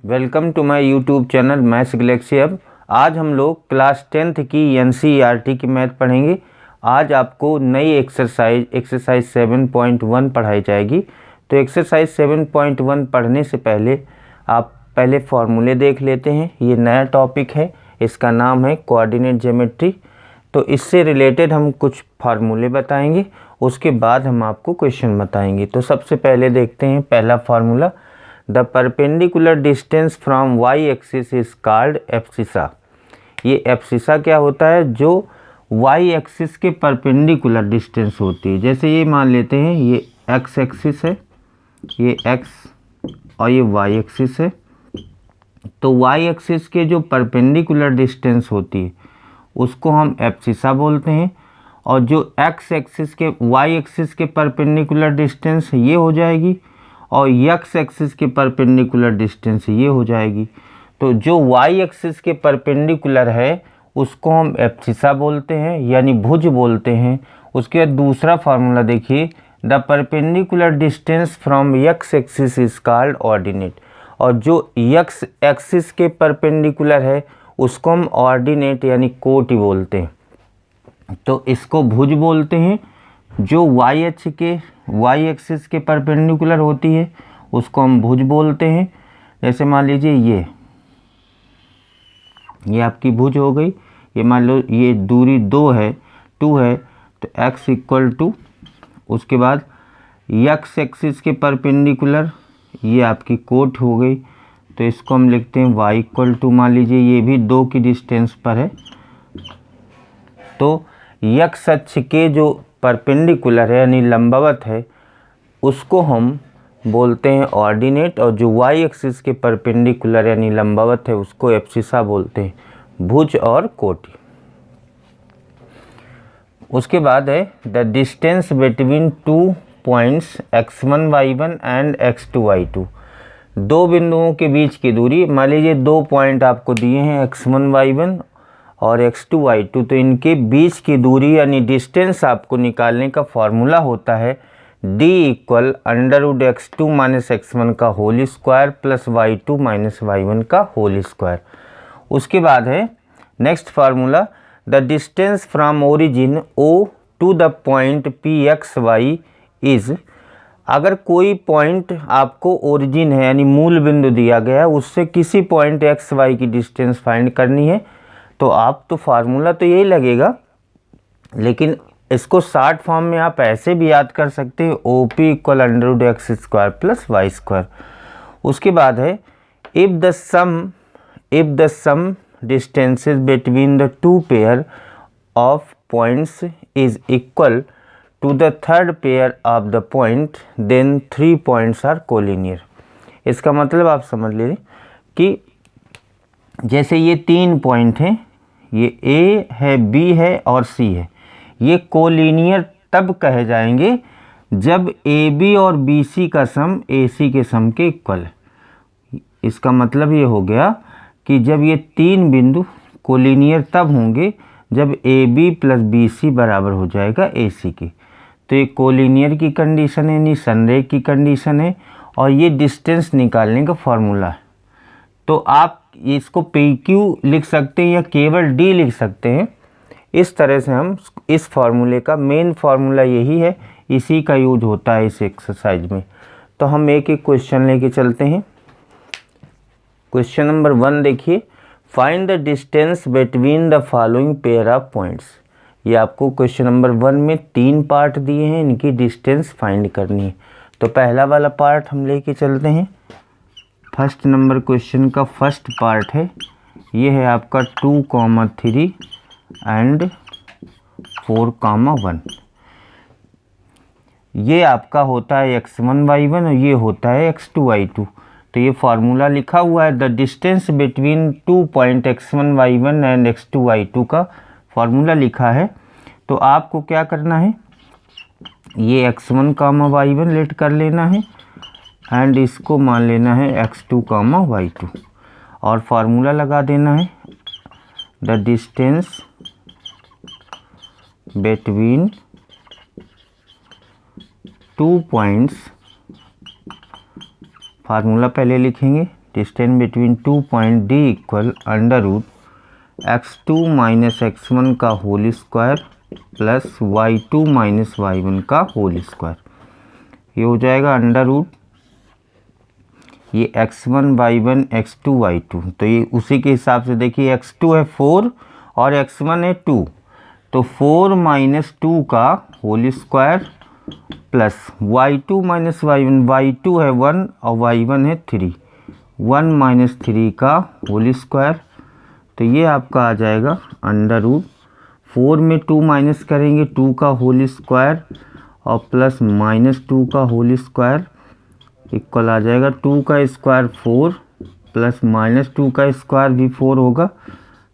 Welcome to my YouTube channel Maths Galaxy अब। आज हम लोग क्लास 10th की एनसीईआरटी की मैथ पढ़ेंगे। आज आपको नई एक्सरसाइज 7.1 पढ़ाई जाएगी। तो एक्सरसाइज 7.1 पढ़ने से पहले आप पहले फॉर्मूले देख लेते हैं। ये नया टॉपिक है, इसका नाम है कोऑर्डिनेट ज्योमेट्री। तो इससे रिलेटेड हम कुछ फार्मूले बताएंगे, उसके बाद हम आपको क्वेश्चन बताएंगे। तो सबसे पहले देखते हैं पहला formula, the perpendicular distance from Y axis is called abscissa. ये एब्सिसा क्या होता है? जो वाई एक्सिस के परपेंडिकुलर डिस्टेंस होती है। जैसे ये मान लेते हैं ये एक्स एक्सिस है, ये एक्स और ये वाई एक्सिस है। तो वाई एक्सिस के जो परपेंडिकुलर डिस्टेंस होती है उसको हम एब्सिसा बोलते हैं, और जो एक्स एक्सिस के वाई एक्सिस के परपेंडिकुलर डिस्टेंस ये हो जाएगी, और एक्स एक्सिस के परपेंडिकुलर डिस्टेंस ये हो जाएगी। तो जो वाई एक्सिस के परपेंडिकुलर है उसको हम एब्सिसा बोलते हैं, यानी भुज बोलते हैं। उसके बाद दूसरा फार्मूला देखिए, the perpendicular distance from x axis is called ordinate. और जो एक्स एक्सिस के परपेंडिकुलर है उसको हम ऑर्डिनेट यानी कोटि बोलते हैं। तो इसको भुज बोलते हैं। जो वाई एक्सिस के परपेंडिकुलर होती है उसको हम भुज बोलते हैं। जैसे मान लीजिए ये आपकी भुज हो गई। ये मान लो ये दूरी 2 है, 2 है, तो x इक्वल टू, उसके बाद x एक्सिस के परपेंडिकुलर ये आपकी कोट हो गई। तो इसको हम लिखते हैं y इक्वल टू, मान लीजिए ये भी 2 की डिस्टेंस पर है। तो x अक्ष के जो परपेंडिकुलर है यानी लंबवत है उसको हम बोलते हैं ऑर्डिनेट, और जो y एक्सिस के परपेंडिकुलर यानी लंबवत है उसको एब्सिसा बोलते हैं, भुज और कोटि। उसके बाद है the distance between 2 points x1 y1 and x2 y2। दो बिंदुओं के बीच की दूरी, मान लीजिए 2 पॉइंट आपको दिए हैं x1 y1 और x2 y2। तो इनके बीच की दूरी यानी डिस्टेंस आपको निकालने का फॉर्मूला होता है d इक्वल √x2 - x1 का whole square plus y2 - y1 का होल स्क्वायर। उसके बाद है next formula, the distance from origin O to the point Pxy is. अगर कोई पॉइंट आपको ओरिजिन है यानी मूल बिंदु दिया गया है, उससे किसी पॉइंट xy की डिस्टेंस फाइंड करनी है, तो आप तो फार्मूला तो यही लगेगा, लेकिन इसको शॉर्ट फॉर्म में आप ऐसे भी याद कर सकते हैं, OP equal √x² plus y²। उसके बाद है if the sum distances between the two pair of points is equal to the third pair of the point then 3 points are collinear. इसका मतलब आप समझ लीजिए कि जैसे ये 3 पॉइंट हैं, ये A है, B है और C है, ये कोलिनियर तब कहे जाएंगे जब AB और BC का सम AC के सम के इक्वल है। इसका मतलब ये हो गया कि जब ये 3 बिंदु कोलिनियर तब होंगे जब AB प्लस BC बराबर हो जाएगा AC के। तो ये कोलिनियर की कंडीशन है, यानी संरेख की कंडीशन है, और ये डिस्टेंस निकालने का फॉर्मूला है। तो आप इसको PQ लिख सकते हैं या केवल D लिख सकते हैं। इस तरह से हम इस फार्मूले का मेन फार्मूला यही है, इसी का यूज होता है इस एक्सरसाइज में। तो हम एक एक क्वेश्चन लेके चलते हैं। क्वेश्चन नंबर 1 देखिए, find the distance between the following pair of points. ये आपको क्वेश्चन नंबर 1 में 3 पार्ट दिए हैं, इनकी डिस्टेंस फाइंड करनी है। तो पहला वाला पार्ट हम लेके चलते हैं। फर्स्ट नंबर क्वेश्चन का फर्स्ट पार्ट है, ये है आपका 2, 3 एंड 4, 1। ये आपका होता है x1 y1 और ये होता है x2 y2। तो ये फार्मूला लिखा हुआ है, the distance between 2 point x1 y1 and x2 y2 का फार्मूला लिखा है। तो आपको क्या करना है, ये x1 y1 लेट कर लेना है एंड इसको मान लेना है x2 y2, और फार्मूला लगा देना है, the distance between 2 points. Formula पहले लिखेंगे, distance between 2 point D equal under root x2 minus x1 का whole square plus y2 minus y1 का होल स्क्वायर। ये हो जाएगा अंडर रूट ये x1 y1 x2 y2, तो ये उसी के हिसाब से देखिए x2 है 4 और x1 है 2, तो 4 माइनस 2 का whole square plus y2 minus y1, y2 है 1 और y1 है 3, 1 माइनस 3 का होल स्क्वायर, तो ये आपका आ जाएगा अंडर रूट 4 में 2 माइनस करेंगे 2 का होल स्क्वायर और प्लस माइनस 2 का होल स्क्वायर इक्वल आ जाएगा 2 का स्क्वायर 4 प्लस माइनस 2 का स्क्वायर भी 4 होगा,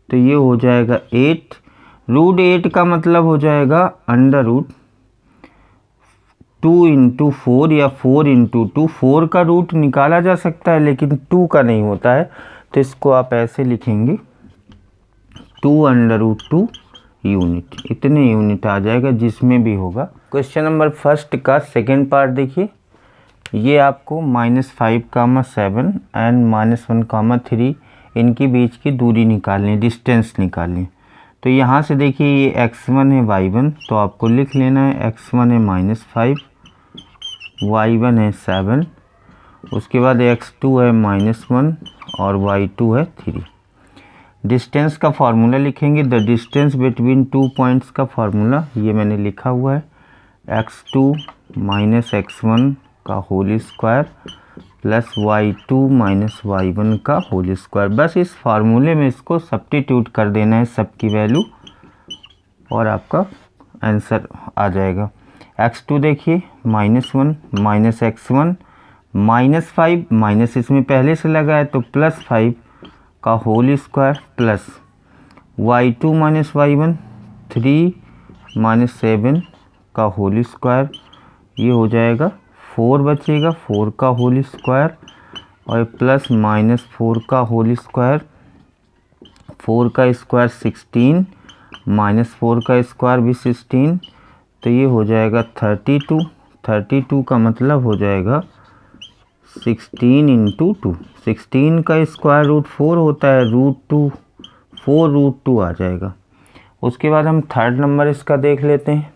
तो ये हो जाएगा 8। रूट 8 का मतलब हो जाएगा अंडर रूट 2 इंटू 4 या 4 इंटू 2। 4 का रूट निकाला जा सकता है लेकिन 2 का नहीं होता है, तो इसको आप ऐसे लिखेंगे 2 अंडर रूट 2 यूनिट, इतने यूनिट आ जाएगा जिसमें भी होगा। क्वेश्चन नंबर फर्स्ट का सेकेंड पार्ट देखिए, ये आपको -5, 7 एंड -1, 3 इनके बीच की दूरी निकालनी, डिस्टेंस निकालनी। तो यहाँ से देखिए ये x1 है y1, तो आपको लिख लेना है x1 है -5, y1 है 7, उसके बाद x2 है -1 और y2 है 3। डिस्टेंस का फार्मूला लिखेंगे, द डिस्टेंस बिटवीन 2 पॉइंट्स का फार्मूला ये मैंने लिखा हुआ है x2 माइनस x1 का whole square plus y2 minus y1 का होल स्क्वायर। बस इस फार्मूले में इसको सब्स्टिट्यूट कर देना है सबकी वैल्यू और आपका आंसर आ जाएगा। x2 देखिए -1 माइनस x1 -5 माइनस इसमें पहले से लगा है तो +5 का whole square plus y2 minus y1 3 minus 7 का होल स्क्वायर, ये हो जाएगा 4 बचेगा 4 का होल स्क्वायर और प्लस माइनस 4 का होल स्क्वायर, 4 का स्क्वायर 16 माइनस 4 का स्क्वायर भी 16, तो ये हो जाएगा 32। 32 का मतलब हो जाएगा 16 इंटू 2, 16 का स्क्वायर रूट 4 होता है, √2 4√2 आ जाएगा। उसके बाद हम थर्ड नंबर इसका देख लेते हैं।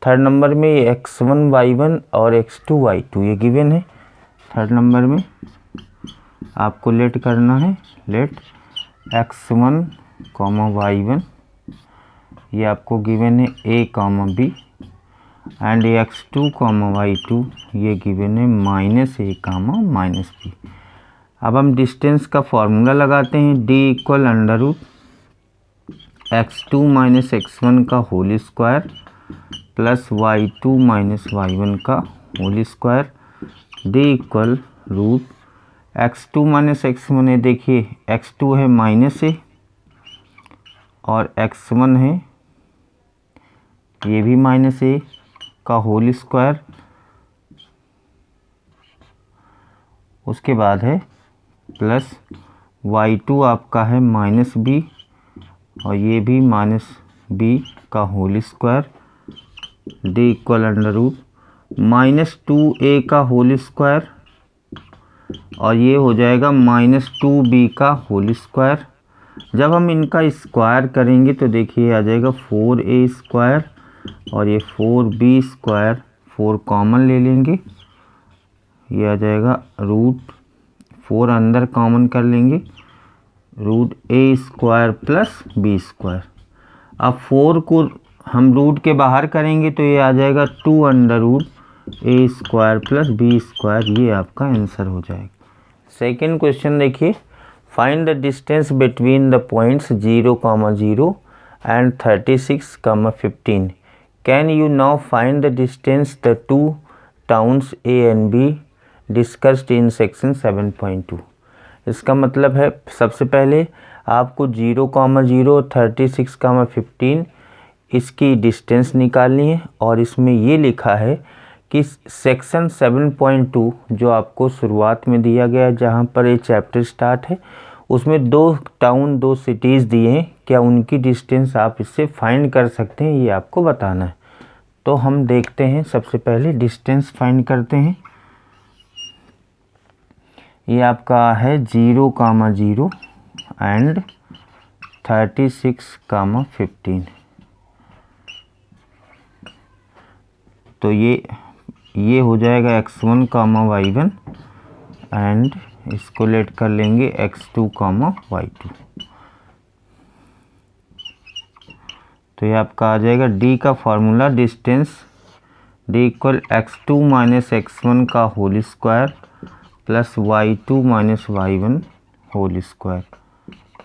थर्ड नंबर में ये x1 y1 और x2 y2 ये गिवन है। थर्ड नंबर में आपको लेट करना है, लेट x1 y1 ये आपको गिवन है a b and x2 y2 ये गिवन है -a b। अब हम डिस्टेंस का फॉर्मूला लगाते हैं, d equal under root x2 minus x1 का whole square plus y2 minus y1 का whole square, d equal root x2 minus x1 है, देखिए x2 है -a और x1 है ये भी -a का होल स्क्वायर, उसके बाद है प्लस y2 आपका है -b और ये भी -b का whole square, d equal under root -2a का होल स्क्वायर और ये हो जाएगा -2b का होल स्क्वायर। जब हम इनका स्क्वायर करेंगे तो देखिए आ जाएगा 4a स्क्वायर और ये 4b स्क्वायर, 4 कॉमन ले लेंगे, ये आ जाएगा √4 अंदर कॉमन कर लेंगे, √a square plus b square. अब 4 को हम रूट के बाहर करेंगे तो ये आ जाएगा 2 under root a square plus b square, ये आपका आंसर हो जाएगा। सेकेंड क्वेश्चन देखिए, find the distance between the points 0, 0 and 36, 15। Can you now find the distance the two towns A and B discussed in section 7.2। इसका मतलब है सबसे पहले आपको 0, 0, 36, 15 इसकी डिस्टेंस निकालनी है और इसमें ये लिखा है कि सेक्शन 7.2 जो आपको शुरुआत में दिया गया है जहाँ पर ये चैप्टर स्टार्ट है, उसमें 2 टाउन 2 सिटीज़ दिए हैं, क्या उनकी डिस्टेंस आप इससे फाइंड कर सकते हैं, ये आपको बताना है। तो हम देखते हैं, सबसे पहले डिस्टेंस फाइंड करते हैं। ये आपका है 0,0 एंड 36,15। तो ये हो जाएगा x1, y1 एंड इसको लेट कर लेंगे x2, y2। तो ये आपका आ जाएगा d का formula, distance d equal x2 minus x1 का whole square plus y2 minus y1 whole square.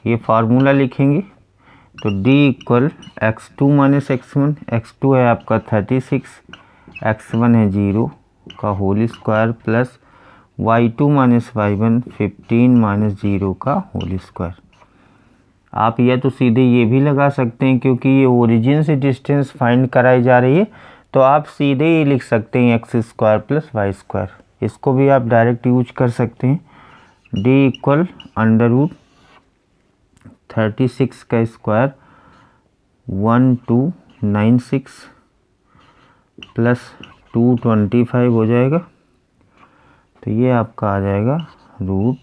ये फार्मूला लिखेंगे तो d equal x2 minus x1, x2 है आपका 36, x1 है 0 का whole square plus y2 minus y1 15 minus 0 का होल स्क्वायर। आप या तो सीधे ये भी लगा सकते हैं, क्योंकि ये ओरिजिन से डिस्टेंस फाइंड कराई जा रही है, तो आप सीधे ही लिख सकते हैं x square plus y square. इसको भी आप डायरेक्ट यूज कर सकते हैं। d इक्वल अंडर रूट 36 का स्क्वायर 1296 प्लस 225 हो जाएगा। तो ये आपका आ जाएगा रूट,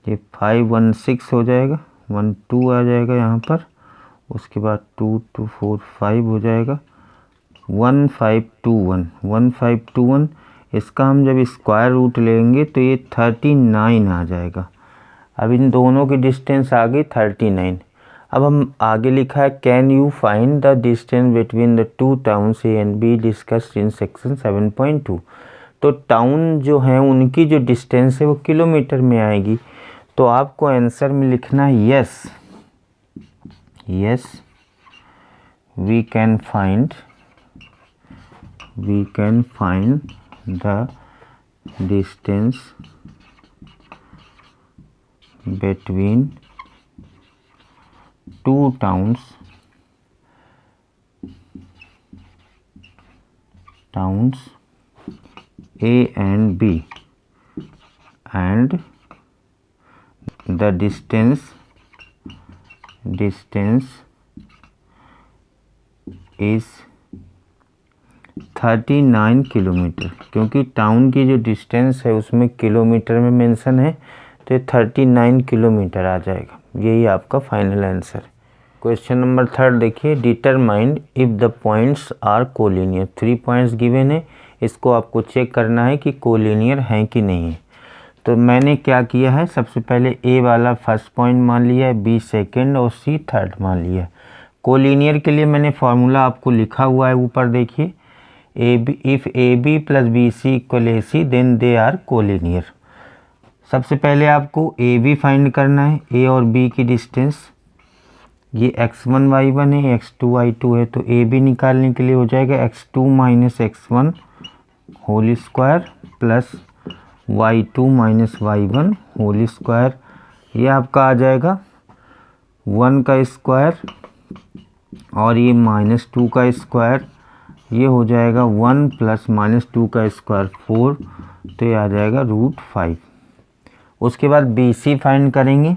ये 516 हो जाएगा, 12 आ जाएगा यहाँ पर, उसके बाद 2245 हो जाएगा, 1521। इसका हम जब स्क्वायर रूट लेंगे तो ये 39 आ जाएगा। अब इन दोनों की डिस्टेंस आ गई 39। अब हम आगे लिखा है can you find the distance between the two towns A and be discussed in section 7.2। तो टाउन जो है उनकी जो डिस्टेंस है वो किलोमीटर में आएगी। तो आपको आंसर में लिखना है yes we can find the distance between two towns A and B and the distance is 39 kilometre. क्योंकि टाउन की जो डिस्टेंस है उसमें किलोमीटर में मेंशन है, तो 39 किलोमीटर आ जाएगा। यही आपका फाइनल आंसर है। क्वेश्चन नंबर 3 देखिए, determined if the points are collinear. 3 points given है, इसको आपको चेक करना है कि कोलिनियर हैं कि नहीं है। तो मैंने क्या किया है, सबसे पहले ए वाला फर्स्ट पॉइंट मान लिया है, बी सेकंड और सी थर्ड मान लिया है। कोलिनियर के लिए मैंने फार्मूला आपको लिखा हुआ है ऊपर देखिए, if A B plus B C equal A C then they are collinear. सबसे पहले आपको ए बी फाइंड करना है, ए और बी की डिस्टेंस, ये x1 y1 है, x2 y2 है, तो ए बी निकालने के लिए हो जाएगा x2 minus x1 whole square plus y2 minus y1 whole square. ये आपका आ जाएगा 1 का स्क्वायर और ये -2 का स्क्वायर, ये हो जाएगा 1 प्लस -2 का स्क्वायर 4, तो ये आ जाएगा √5। उसके बाद बी सी फाइंड करेंगे।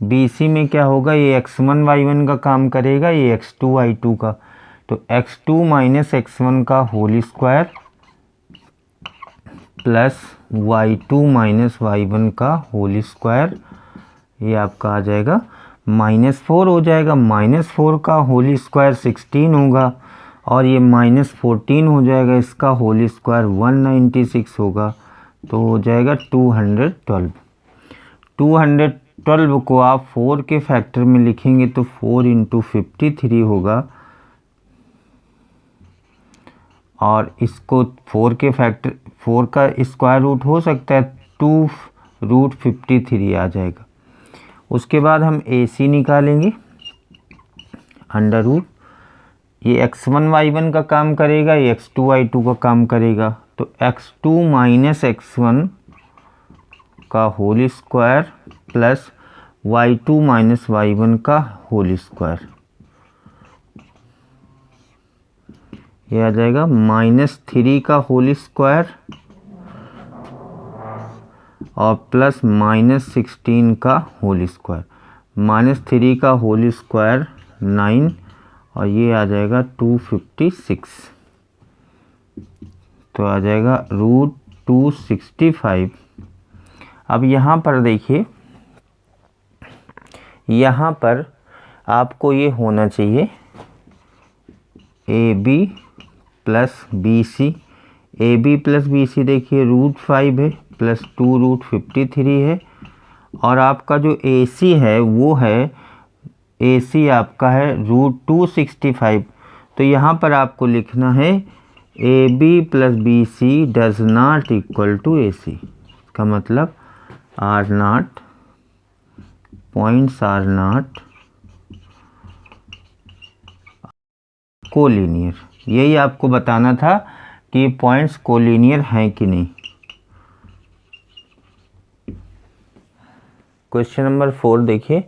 बी सी में क्या होगा, ये x1 y1 का काम करेगा, ये x2 y2 का, तो x2 माइनस x1 का whole square plus y2 minus y1 का होल स्क्वायर, ये आपका आ जाएगा -4 हो जाएगा। -4 का होल स्क्वायर 16 होगा और ये -14 हो जाएगा, इसका होल स्क्वायर 196 होगा, तो हो जाएगा 212। 212 को आप 4 के फैक्टर में लिखेंगे तो 4 × 53 होगा, और इसको 4 के फैक्टर 4 का स्क्वायर रूट हो सकता है, 2√53 आ जाएगा। उसके बाद हम ए सी निकालेंगे, अंडर रूट, ये x1 y1 का काम करेगा, ये x2 y2 का काम करेगा, तो x2 माइनस x1 का whole square plus y2 minus y1 का होल स्क्वायर, ये आ जाएगा -3 का होल स्क्वायर और प्लस -16 का होल स्क्वायर। -3 का होल स्क्वायर 9 और ये आ जाएगा 256। तो आ जाएगा √265। अब यहाँ पर देखिए, यहाँ पर आपको ये होना चाहिए AB plus BC। AB plus BC देखिए √5 है प्लस 2√53 है, और आपका जो AC है वो है, AC आपका है √265। तो यहाँ पर आपको लिखना है AB plus BC does not equal to AC। का मतलब R0 points are not collinear. यही आपको बताना था कि पॉइंट्स कोलिनियर हैं कि नहीं। क्वेश्चन नंबर 4 देखिए,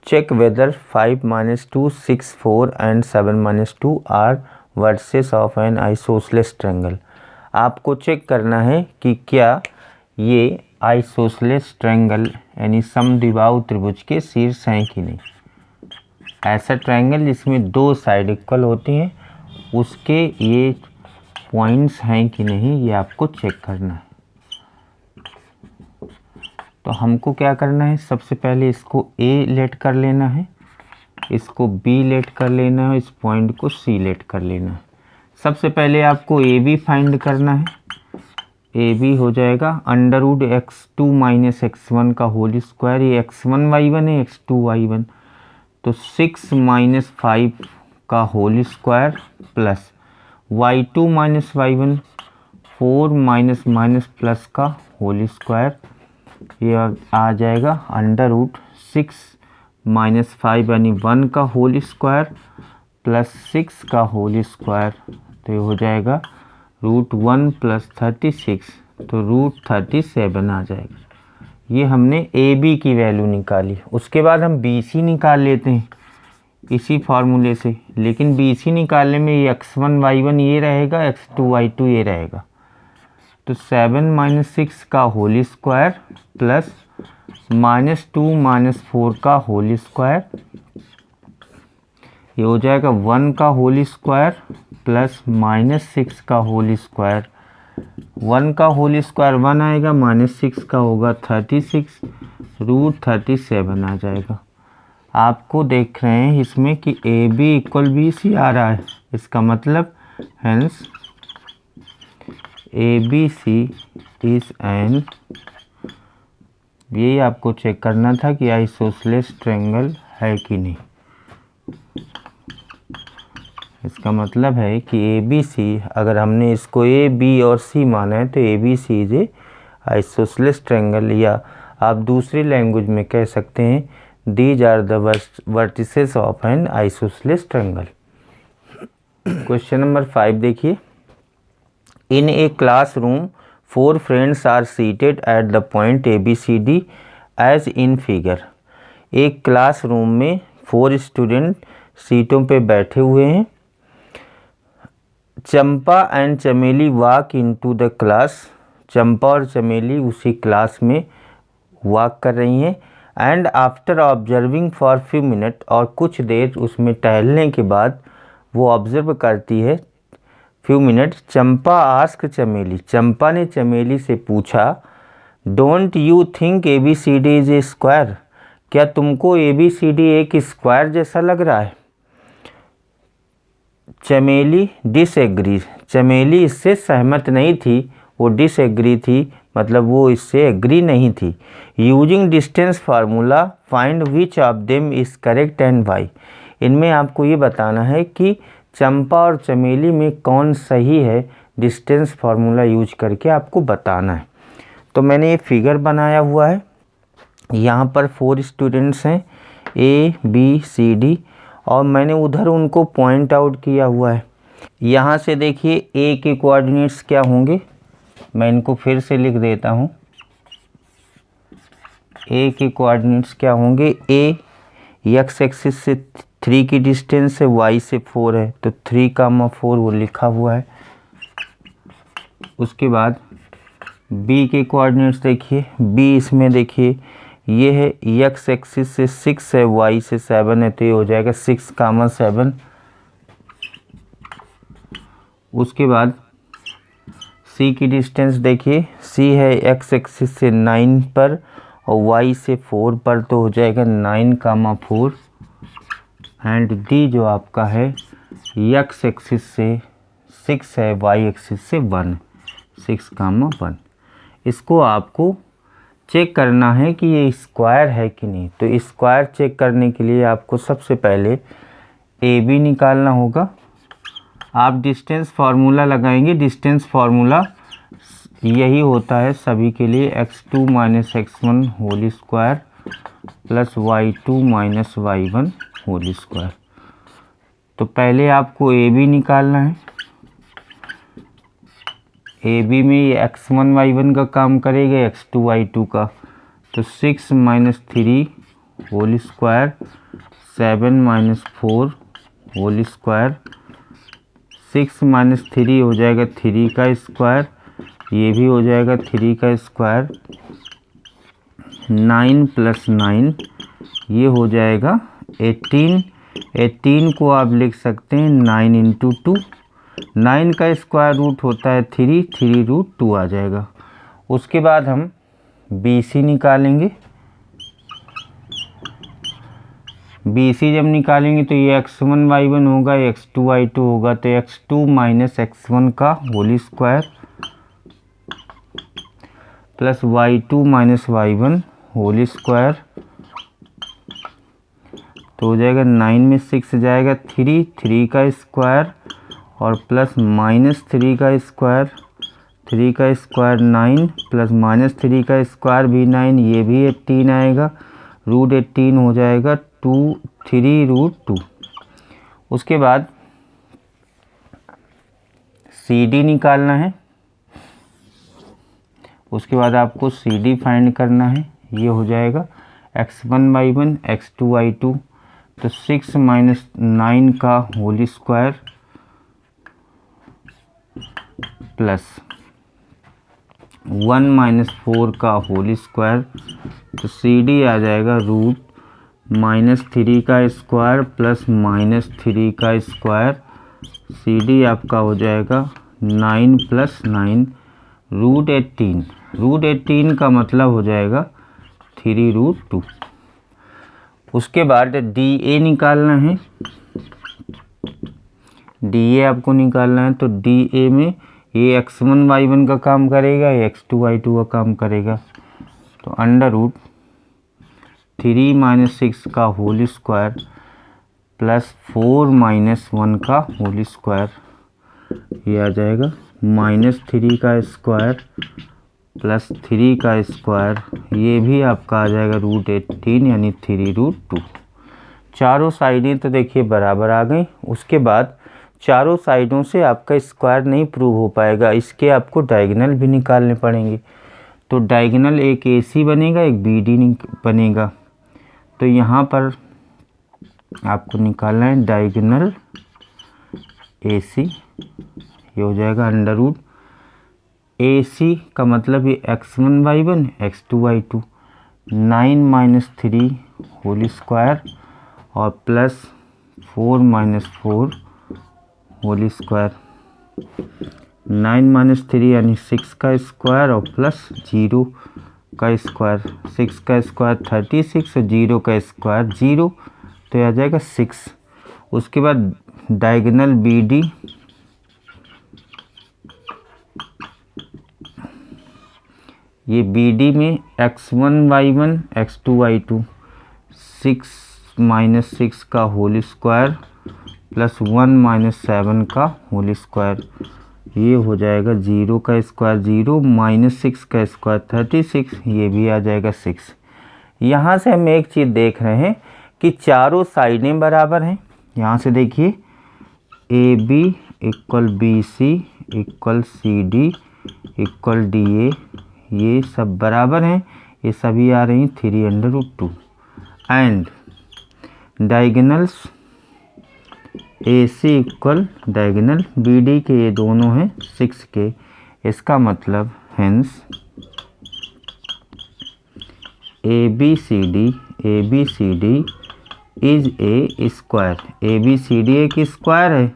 check whether 5 - 2 6 4 and 7 - 2 are vertices of an isosceles triangle. आपको चेक करना है कि क्या ये आइसोसेलेस ट्रायंगल यानी समद्विबाहु त्रिभुज के शीर्ष हैं कि नहीं। ऐसा ट्रायंगल जिसमें दो साइड इक्वल होती हैं, उसके ये पॉइंट्स हैं कि नहीं, ये आपको चेक करना है। तो हमको क्या करना है, सबसे पहले इसको A लेट कर लेना है, इसको B लेट कर लेना है, इस पॉइंट को C लेट कर लेना है। सबसे पहले आपको AB फाइंड करना है। AB हो जाएगा √(x2 - x1) का होल स्क्वायर। ये x1y1 है, x2y1, तो 6 - 5 का whole square plus y2 - y1 4 minus plus का होल स्क्वायर। ये आ जाएगा √6 - 5 यानी 1 का होल स्क्वायर प्लस 6 का होल स्क्वायर, तो ये हो जाएगा √1 + 36, तो √37 आ जाएगा। ये हमने AB की वैल्यू निकाली। उसके बाद हम BC निकाल लेते हैं इसी फार्मूले से, लेकिन BC निकालने में ये x1y1 ये रहेगा, x2y2 ये रहेगा। तो 7 - 6 का होल स्क्वायर प्लस -2 - 4 का होल स्क्वायर, ये हो जाएगा 1 का होल स्क्वायर प्लस -6 का होल स्क्वायर। 1 का होल स्क्वायर 1 आएगा, -6 का होगा 36, √37 आ जाएगा। आपको देख रहे हैं इसमें कि AB = BC आ रहा है, इसका मतलब हेंस ABC इज एन, यही आपको चेक करना था कि आइसोसेलेस ट्रायंगल है कि नहीं। इसका मतलब है कि ABC, अगर हमने इसको A, B और C माना है तो ABC is a isosceles triangle, या आप दूसरी लैंग्वेज में कह सकते हैं these are the vertices of an isosceles triangle. Question number 5 देखिए, in a classroom 4 friends are seated at the point ABCD as in figure. एक क्लासरूम में 4 स्टूडेंट सीटों पे बैठे हुए हैं। Champa and Chameli walk into the class. Champa और चमेली उसी क्लास में वॉक कर रही हैं। And after observing for few minute, और कुछ देर उसमें टहलने के बाद वो ऑब्जर्व करती है फ्यू मिनट। चंपा आस्क चमेली, चंपा ने चमेली से पूछा, don't you think ABCD is a square. क्या तुमको ABCD एक स्क्वायर जैसा लग रहा है। चमेली डिसएग्री, चमेली इससे सहमत नहीं थी, वो डिसएग्री थी, मतलब वो इससे एग्री नहीं थी। Using distance formula find which of them is correct and why. इनमें आपको ये बताना है कि चंपा और चमेली में कौन सही है, डिस्टेंस फार्मूला यूज करके आपको बताना है। तो मैंने ये फिगर बनाया हुआ है, यहाँ पर 4 स्टूडेंट्स हैं A, B, C, D, और मैंने उधर उनको पॉइंट आउट किया हुआ है। यहाँ से देखिए A के कोऑर्डिनेट्स क्या होंगे, मैं इनको फिर से लिख देता हूँ। A के कोऑर्डिनेट्स क्या होंगे, A x एक्सिस से 3 की डिस्टेंस है, y से 4 है, तो 3,4 वो लिखा हुआ है। उसके बाद B के कोऑर्डिनेट्स देखिए, B इसमें देखिए ये है x एक्सिस से 6 है, y से 7 है, तो ये हो जाएगा 6,7। उसके बाद सी की डिस्टेंस देखिए, सी है एक्स एक्सिस से 9 पर और वाई से 4 पर, तो हो जाएगा 9, 4 एंड डी जो आपका है एक्स एक्सिस से 6 है, वाई एक्सिस से 1, 6, 1। इसको आपको चेक करना है कि ये स्क्वायर है कि नहीं। तो स्क्वायर चेक करने के लिए आपको सबसे पहले ए बी निकालना होगा। आप डिस्टेंस फार्मूला लगाएंगे, डिस्टेंस फार्मूला यही होता है सभी के लिए, x2 - x1 whole square plus y2 - y1 whole square. तो पहले आपको ए बी निकालना है। ए बी में ये x1 y1 का काम करेगा, x2 y2 का। तो 6 - 3 होल स्क्वायर, 7 - 4 होल स्क्वायर, 6 - 3 हो जाएगा 3 का स्क्वायर, ये भी हो जाएगा 3 का स्क्वायर, 9 + 9 ये हो जाएगा 18। 18 को आप लिख सकते हैं 9 × 2, 9 का स्क्वायर रूट होता है 3, 3√2 आ जाएगा। उसके बाद हम बी सी निकालेंगे। बी सी जब निकालेंगे तो ये x1 y1 होगा, x2 y2 होगा, तो x2 - x1 का whole square plus y2 - y1 whole square, तो हो जाएगा 9 में 6 जाएगा 3, 3 का स्क्वायर और प्लस -3 का स्क्वायर, 3 का स्क्वायर 9 प्लस -3 का स्क्वायर भी 9, ये भी 18 आएगा, √18 हो जाएगा 3√2। उसके बाद सी डी निकालना है। उसके बाद आपको सी डी फाइंड करना है। ये हो जाएगा x1 y1 x2 y2, तो 6 - 9 का होल स्क्वायर प्लस 1 - 4 का होल स्क्वायर, तो सी डी आ जाएगा √-3 का स्क्वायर प्लस -3 का स्क्वायर, सी डी आपका हो जाएगा 9 + 9 √18। √18 का मतलब हो जाएगा 3√2। उसके बाद डी ए निकालना है। डी ए आपको निकालना है, तो डी ए में ये x1 y1 का काम करेगा, ये x2 y2 का काम करेगा, तो √3 - 6 का होल स्क्वायर प्लस 4 - 1 का होल स्क्वायर, ये आ जाएगा -3 का स्क्वायर प्लस 3 का स्क्वायर, ये भी आपका आ जाएगा √18 यानी 3√2। चारों साइडें तो देखिए बराबर आ गई। उसके बाद चारों साइडों से आपका स्क्वायर नहीं प्रूव हो पाएगा, इसके आपको डायगोनल भी निकालने पड़ेंगे। तो डायगोनल एक AC बनेगा, एक BD बनेगा। तो यहाँ पर आपको निकालना है डायगोनल AC, ये हो जाएगा √AC का मतलब ये x1 y1 x2 y2, 9 - 3 whole square और प्लस 4 - 4 होल स्क्वायर, 9 - 3 यानी 6 का स्क्वायर और प्लस 0 का स्क्वायर, 6 का स्क्वायर 36 और 0 का स्क्वायर 0, तो आ जाएगा 6। उसके बाद डायगोनल BD, ये BD में x1 y1 x2 y2, 6 - 6 का होल स्क्वायर प्लस 1 - 7 का होल स्क्वायर, ये हो जाएगा 0 का स्क्वायर 0 -6 का स्क्वायर 36, ये भी आ जाएगा 6। यहाँ से हम एक चीज़ देख रहे हैं कि चारों साइडें बराबर हैं। यहाँ से देखिए AB = BC = CD = DA, ये सब बराबर हैं, ये सभी आ रही हैं 3√2। And diagonals AC = diagonal BD के ये दोनों हैं 6 के। इसका मतलब hence ABCD is a square. ABCD एक स्क्वायर है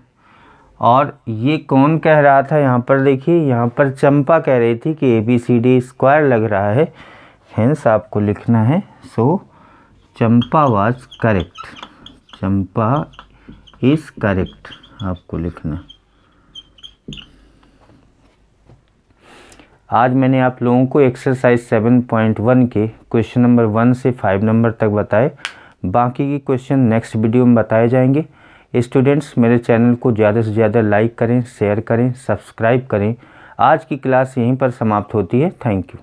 और ये कौन कह रहा था, यहाँ पर देखिए, यहाँ पर चंपा कह रही थी कि ABCD स्क्वायर लग रहा है, हेंस आपको लिखना है so Champa was correct, Champa is correct आपको लिखना। आज मैंने आप लोगों को एक्सरसाइज 7.1 के क्वेश्चन नंबर 1 से 5 नंबर तक बताए। बाकी के क्वेश्चन नेक्स्ट वीडियो में बताए जाएंगे। स्टूडेंट्स, मेरे चैनल को ज़्यादा से ज़्यादा लाइक करें, शेयर करें, सब्सक्राइब करें। आज की क्लास यहीं पर समाप्त होती है। Thank you.